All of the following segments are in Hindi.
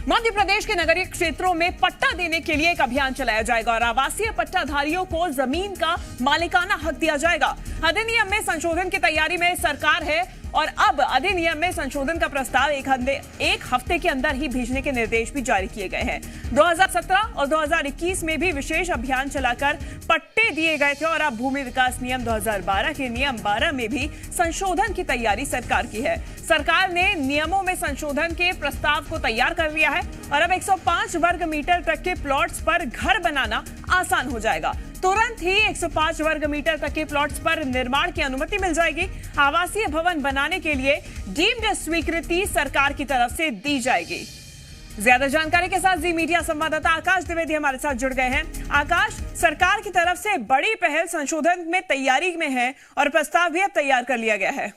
मध्य प्रदेश के नगरीय क्षेत्रों में पट्टा देने के लिए एक अभियान चलाया जाएगा और आवासीय पट्टाधारियों को जमीन का मालिकाना हक दिया जाएगा। अधिनियम में संशोधन की तैयारी में सरकार है और अब अधिनियम में संशोधन का प्रस्ताव एक हफ्ते के अंदर ही भेजने के निर्देश भी जारी किए गए हैं। 2017 और 2021 में भी विशेष अभियान चलाकर पट्टे दिए गए थे और अब भूमि विकास नियम 2012 के नियम 12 में भी संशोधन की तैयारी सरकार की है। सरकार ने नियमों में संशोधन के प्रस्ताव को तैयार कर लिया है और अब 105 वर्ग मीटर तक के प्लॉट्स पर घर बनाना आसान हो जाएगा। तुरंत ही 105 वर्ग मीटर तक के प्लॉट्स पर निर्माण की अनुमति मिल जाएगी। आवासीय भवन बनाने के लिए डीम्ड स्वीकृति सरकार की तरफ से दी जाएगी। ज्यादा जानकारी के साथ जी मीडिया संवाददाता आकाश द्विवेदी हमारे साथ जुड़ गए हैं। आकाश, सरकार की तरफ से बड़ी पहल संशोधन में तैयारी में है और प्रस्ताव भी अब तैयार कर लिया गया है।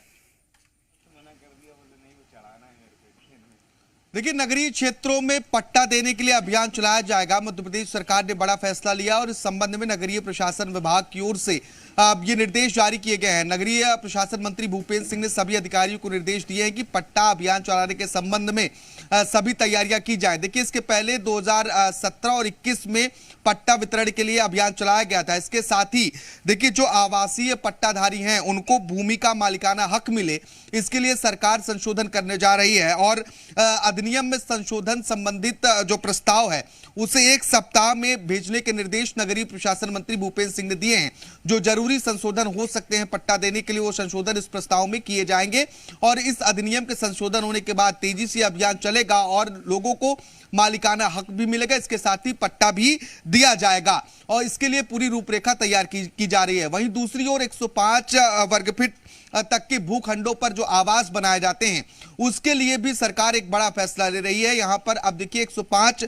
देखिए, नगरीय क्षेत्रों में पट्टा देने के लिए अभियान चलाया जाएगा। मध्य प्रदेश सरकार ने बड़ा फैसला लिया और इस संबंध में नगरीय प्रशासन विभाग की ओर से ये निर्देश जारी किए गए हैं। नगरीय प्रशासन मंत्री भूपेंद्र सिंह ने सभी अधिकारियों को निर्देश दिए हैं कि पट्टा अभियान चलाने के संबंध में सभी तैयारियां की जाए। देखिए, इसके पहले 2017 और 21 में पट्टा वितरण के लिए अभियान चलाया गया था। इसके साथ ही देखिए, जो आवासीय पट्टाधारी हैं उनको भूमि का मालिकाना हक मिले, इसके लिए सरकार संशोधन करने जा रही है और अधिनियम में संशोधन संबंधित जो प्रस्ताव है उसे एक सप्ताह में भेजने के निर्देश नगरीय प्रशासन मंत्री भूपेंद्र सिंह ने दिए हैं। जो जरूरी संशोधन हो सकते हैं पट्टा देने के लिए, वो संशोधन इस प्रस्ताव में किए जाएंगे और इस अधिनियम के संशोधन होने के बाद तेजी से अभियान चलेगा और लोगों को मालिकाना हक भी मिलेगा। इसके साथ ही पट्टा भी दिया जाएगा और इसके लिए पूरी रूपरेखा तैयार की जा रही है। वहीं दूसरी ओर 105 वर्ग फीट तक के भूखंडों पर जो आवास बनाए जाते हैं उसके लिए भी सरकार एक बड़ा फैसला ले रही है। यहां पर अब देखिए, 105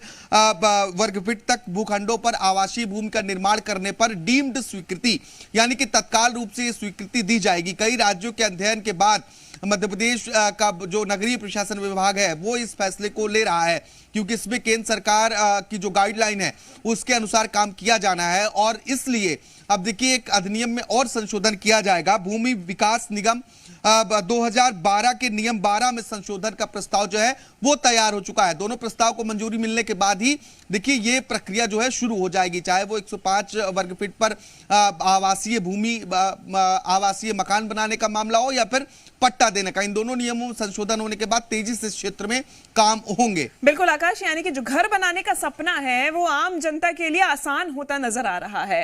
वर्ग फीट तक भूखंडों पर आवासीय भूमि का निर्माण करने पर डीम्ड स्वीकृति यानी कि तत्काल रूप से स्वीकृति दी जाएगी। कई राज्यों के अध्ययन के बाद मध्य प्रदेश का जो नगरीय प्रशासन विभाग है वो इस फैसले को ले रहा है, क्योंकि इसमें केंद्र सरकार की जो गाइडलाइन है उसके अनुसार काम किया जाना है और इसलिए अब देखिए, एक अधिनियम में और संशोधन किया जाएगा। भूमि विकास निगम 2012 के नियम 12 में संशोधन का प्रस्ताव जो है वो तैयार हो चुका है। दोनों प्रस्ताव को मंजूरी मिलने के बाद ही देखिए ये प्रक्रिया जो है शुरू हो जाएगी, चाहे वो 105 वर्ग फीट पर आवासीय भूमि आवासीय मकान बनाने का मामला हो या फिर पट्टा देने का। इन दोनों नियमों में संशोधन होने के बाद तेजी से इस क्षेत्र में काम होंगे। बिल्कुल आकाश, यानी कि जो घर बनाने का सपना है वो आम जनता के लिए आसान होता नजर आ रहा है।